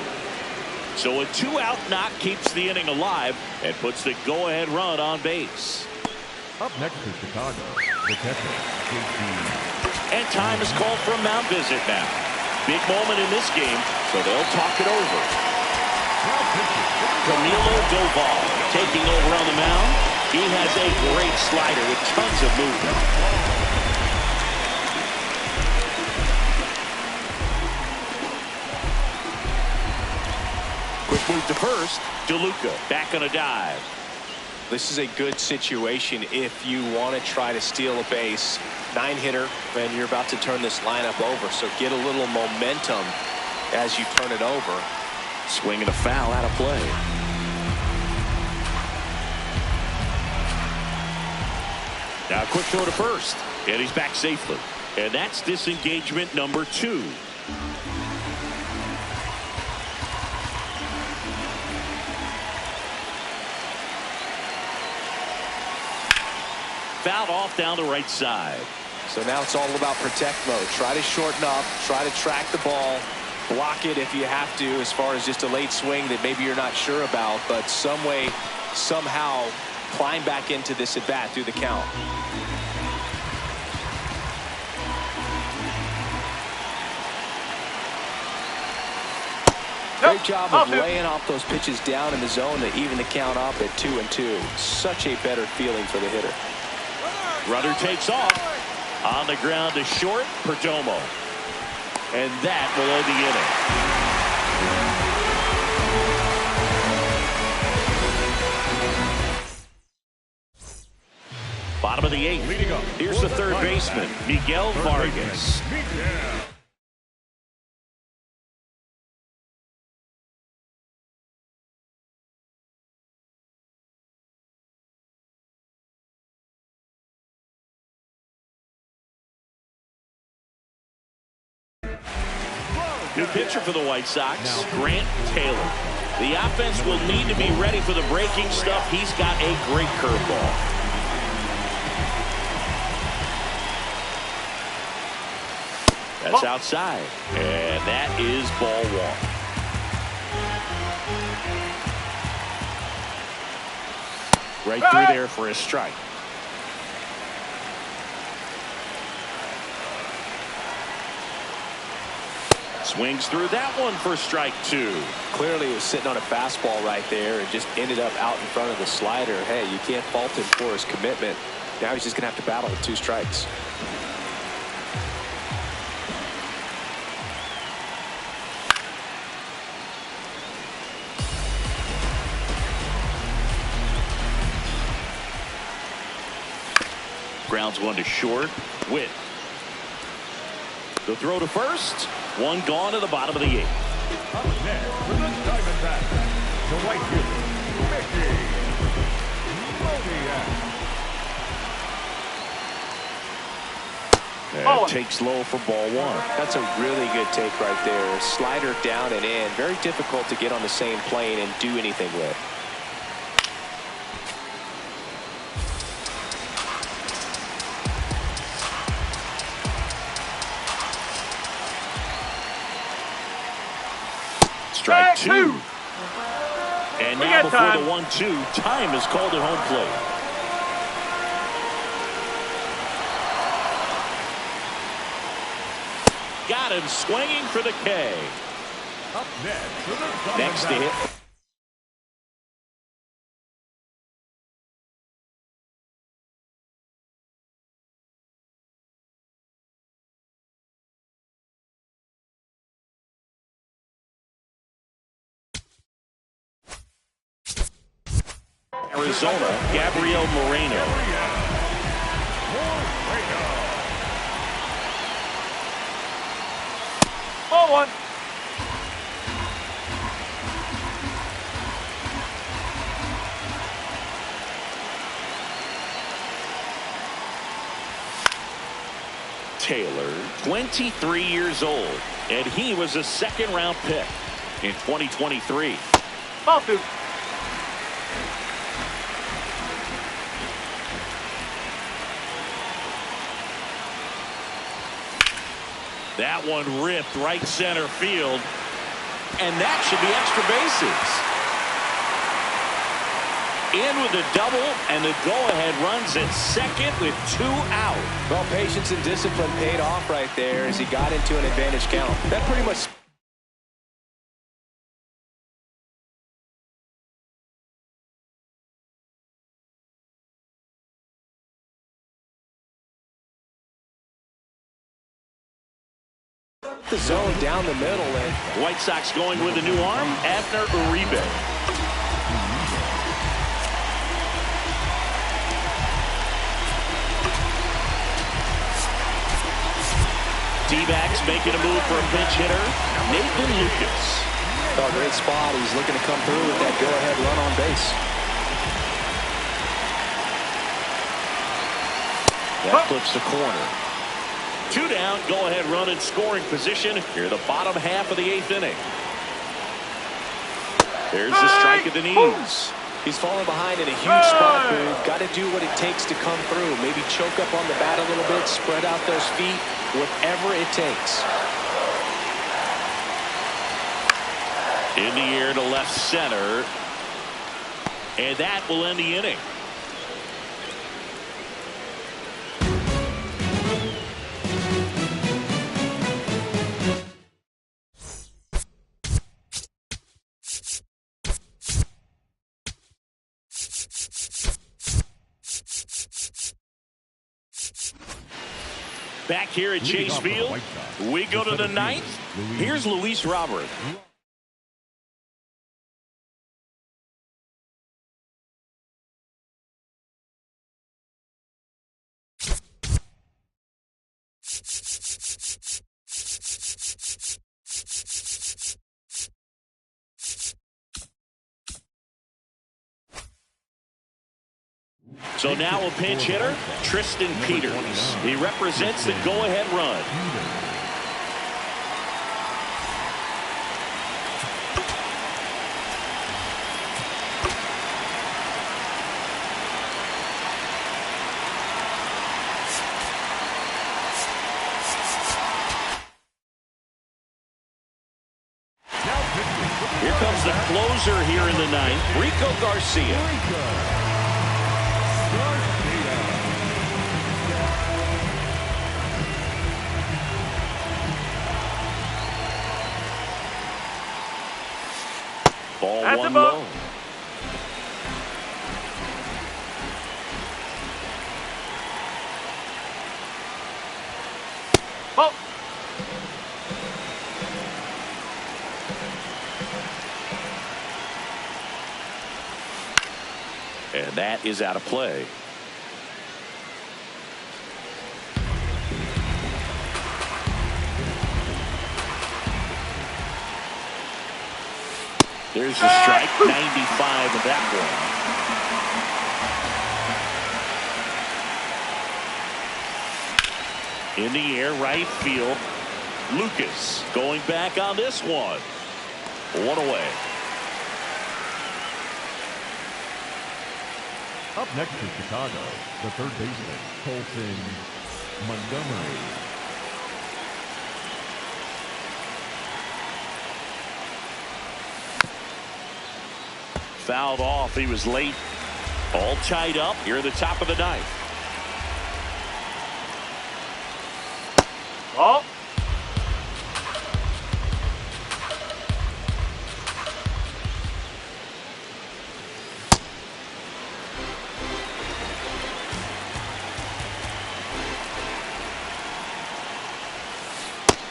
So a 2-out knock keeps the inning alive and puts the go-ahead run on base. Up next to Chicago, the catcher, J.T. And time is called for a mound visit now. Big moment in this game, so they'll talk it over. Camilo Doval taking over on the mound. He has a great slider with tons of movement. move to first. DeLuca back on a dive. This is a good situation if you want to try to steal a base. 9-hitter, and you're about to turn this lineup over. So get a little momentum as you turn it over. Swing and a foul out of play. Now a quick throw to first. And he's back safely. And that's disengagement number 2. Fouled off down the right side. So now it's all about protect mode. Try to shorten up, try to track the ball, block it if you have to, as far as just a late swing that maybe you're not sure about, but some way, somehow climb back into this at bat through the count. Great job of laying off those pitches down in the zone to even the count up at 2-2. Such a better feeling for the hitter. Runner takes off. On the ground to short, Perdomo. And that will end the inning. Bottom of the 8th. Here's the third baseman, Miguel Vargas. New pitcher for the White Sox, Grant Taylor. The offense will need to be ready for the breaking stuff. He's got a great curveball. That's outside, and that is ball 1. Right through there for a strike. Swings through that one for strike 2. Clearly he was sitting on a fastball right there and just ended up out in front of the slider. Hey, you can't fault him for his commitment. Now he's just going to have to battle with 2 strikes. Grounds one to short. Witt. The throw to first. One gone to the bottom of the 8th. Up next for the Diamondbacks, the right fielder, Mickey Moniak. Takes low for ball 1. That's a really good take right there. Slider down and in. Very difficult to get on the same plane and do anything with. Strike 2. And now before the 1-2, time is called at home plate. Got him swinging for the K. Up next for the Diamondbacks. Next to hit. Arizona, Gabriel Moreno. Ball 1. Taylor, 23 years old, and he was a 2nd-round pick in 2023. Ball 2. That one ripped right center field, and that should be extra bases. In with a double, and the go-ahead runs at 2nd with 2 out. Well, patience and discipline paid off right there as he got into an advantage count. That pretty much the zone down the middle. And White Sox going with a new arm, Abner Uribe. D-backs making a move for a pinch hitter, Nathan Lucas. Oh, great spot. He's looking to come through with that go-ahead run on base. That flips the corner. 2 down, go-ahead run in scoring position here in the bottom half of the 8th inning. There's the strike at the knees. He's falling behind in a huge spot, Boone. Got to do what it takes to come through. Maybe choke up on the bat a little bit, spread out those feet, whatever it takes. In the air to left center. And that will end the inning. Back here at Chase Field, we go to the 9th. Here's Luis Robert. So now a pinch hitter, Tristan Peters. He represents the go-ahead run. Here comes the closer here in the 9th, Rico Garcia. Ball one low. Ball. And that is out of play. There's a strike, 95 of that one. In the air, right field. Lucas going back on this one. 1 away. Up next to Chicago, the third baseman, Colton Montgomery. Fouled off. He was late. All tied up here at the top of the 9th. Ball.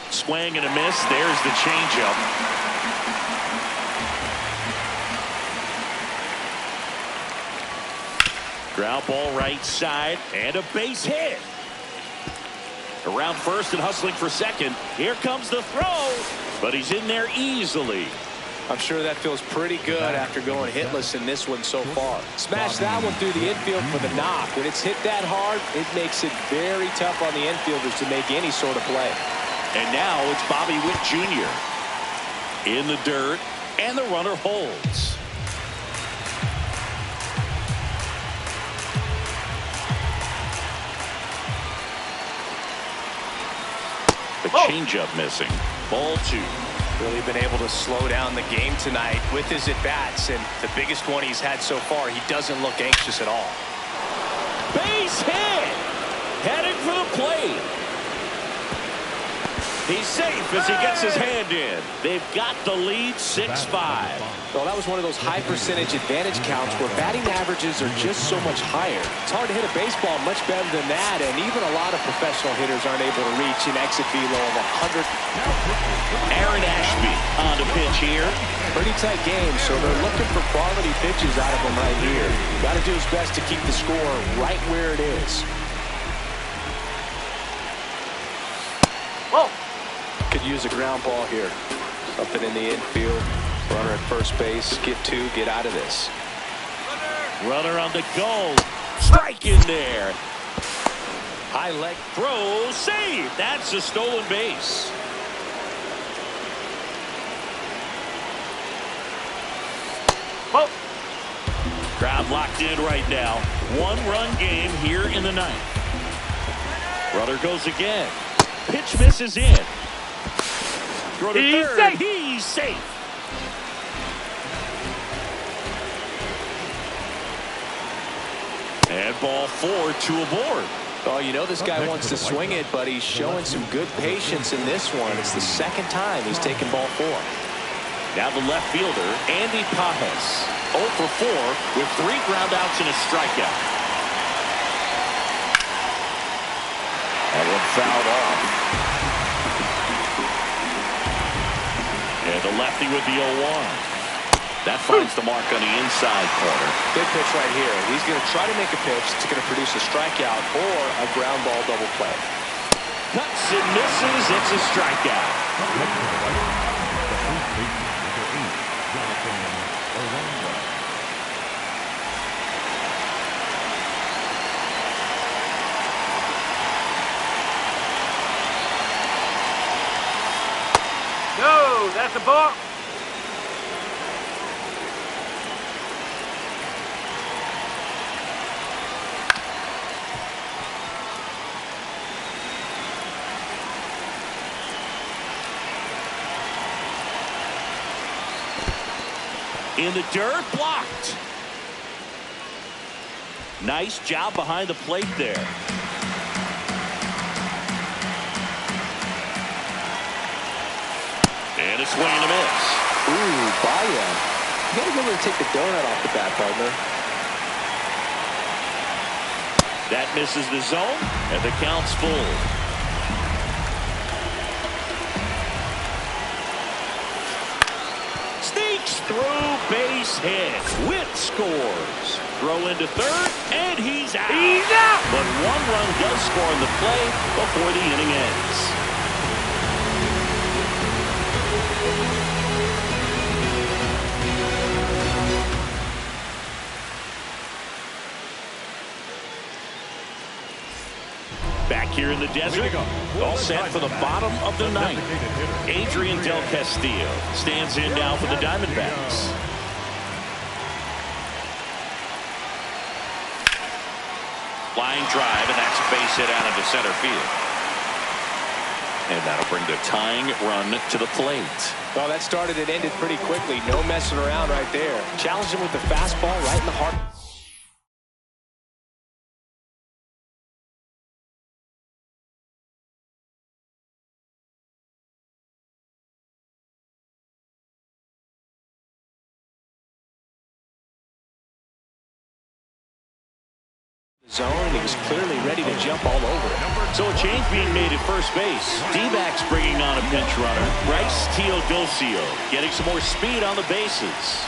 Swing and a miss. There's the changeup. Ground ball right side and a base hit. Around first and hustling for second. Here comes the throw, but he's in there easily. I'm sure that feels pretty good after going hitless in this one so far. Smash that one through the infield for the knock. When it's hit that hard, it makes it very tough on the infielders to make any sort of play. And now it's Bobby Witt Jr. in the dirt, and the runner holds. The changeup missing. Ball 2. Really been able to slow down the game tonight with his at-bats, and the biggest one he's had so far, he doesn't look anxious at all. Base hit! Headed for the plate. He's safe as he gets his hand in. They've got the lead 6-5. Well, that was one of those high percentage advantage counts where batting averages are just so much higher. It's hard to hit a baseball much better than that, and even a lot of professional hitters aren't able to reach an exit velo of 100. Aaron Ashby on the pitch here. Pretty tight game, so they're looking for quality pitches out of him right here. Got to do his best to keep the score right where it is. Whoa. Could use a ground ball here. Something in the infield. Runner at first base. Get two. Get out of this. Runner on the goal. Strike in there. High leg Throw. Save. That's a stolen base. Whoa. Crowd locked in right now. 1-run game here in the ninth. Runner goes again. Pitch misses in. Throw to He's third. safe. He's safe. And ball 4, 2 aboard. Oh, you know this guy wants to swing it, but he's showing some good patience in this one. It's the second time he's taken ball 4. Now the left fielder, Andy Pajes. 0 for 4 with 3 groundouts and a strikeout. That one fouled off. And the lefty with the 0-1. That finds the mark on the inside corner. Big pitch right here. He's going to try to make a pitch that's going to produce a strikeout or a ground ball double play. Cuts and misses. It's a strikeout. No, that's a ball. In the dirt, blocked. Nice job behind the plate there. And a swing and a miss. Ooh, Baya. You got to be able to take the donut off the bat, partner. That misses the zone, and the count's full. Sneaks through, base hit. Witt scores. Throw into third, and he's out. He's out. But 1 run does score in the play before the inning ends. Back here in the desert, all set for the bottom of the ninth. Adrian Del Castillo stands in now for the Diamondbacks. Line drive, and that's a base hit out into center field. And that'll bring the tying run to the plate. Well, that started and ended pretty quickly. No messing around right there. Challenged him with the fastball right in the heart. Zone, and he was clearly ready to jump all over it. So a change being made at first base. D-backs bringing on a pinch runner. Bryce Teodosio getting some more speed on the bases.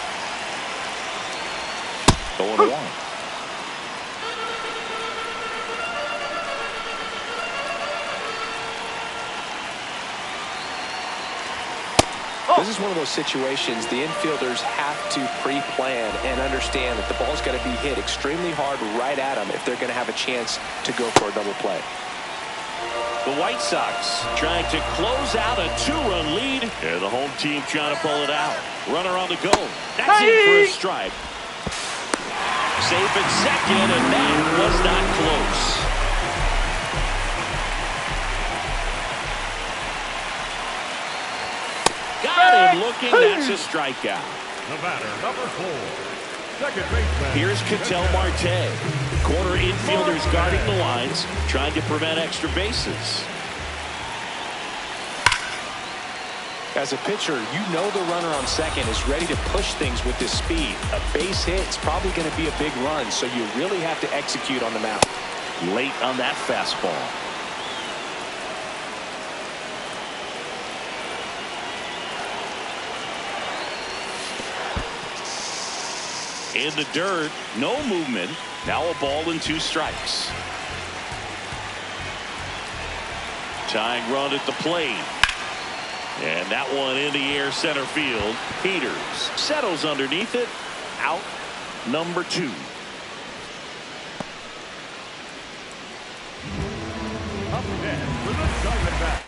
0-1. This is one of those situations the infielders have to pre-plan and understand that the ball's got to be hit extremely hard right at them if they're going to have a chance to go for a double play. The White Sox trying to close out a 2-run lead. And the home team trying to pull it out. Runner on the go. That's it for a strike. Safe at second, and that was not close. Got him looking. That's a strikeout. The batter, number 4. Second baseman. Here's Ketel Marte. Corner infielders guarding the lines, trying to prevent extra bases. As a pitcher, you know the runner on second is ready to push things with this speed. A base hit is probably going to be a big run, so you really have to execute on the mound. Late on that fastball. In the dirt, no movement. Now a ball and 2 strikes. Tying run at the plate. And that one in the air center field. Peters settles underneath it. Out number 2. Up next for the Diamondbacks.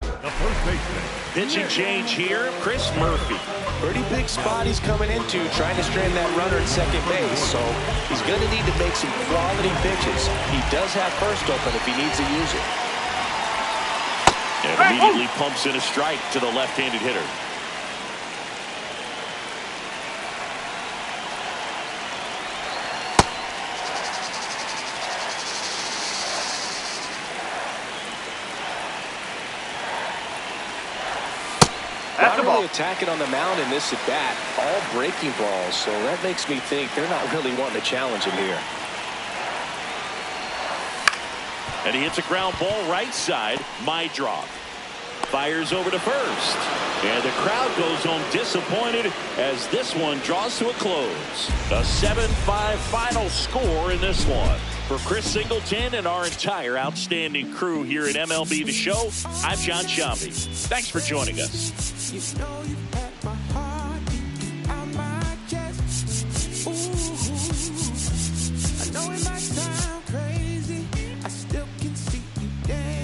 The first baseman. Pitching change here, Chris Murphy. Pretty big spot he's coming into, trying to strand that runner at second base. So he's going to need to make some quality pitches. He does have first open if he needs to use it. And immediately pumps in a strike to the left-handed hitter. Not really attacking on the mound in this at bat. All breaking balls, so that makes me think they're not really wanting to challenge him here. And he hits a ground ball right side. My drop. Fires over to first. And the crowd goes home disappointed as this one draws to a close. A 7-5 final score in this one. For Chris Singleton and our entire outstanding crew here at MLB The Show, I'm John Shambi. Thanks for joining us. You know you had my heart beating out my chest. Ooh, I know it might sound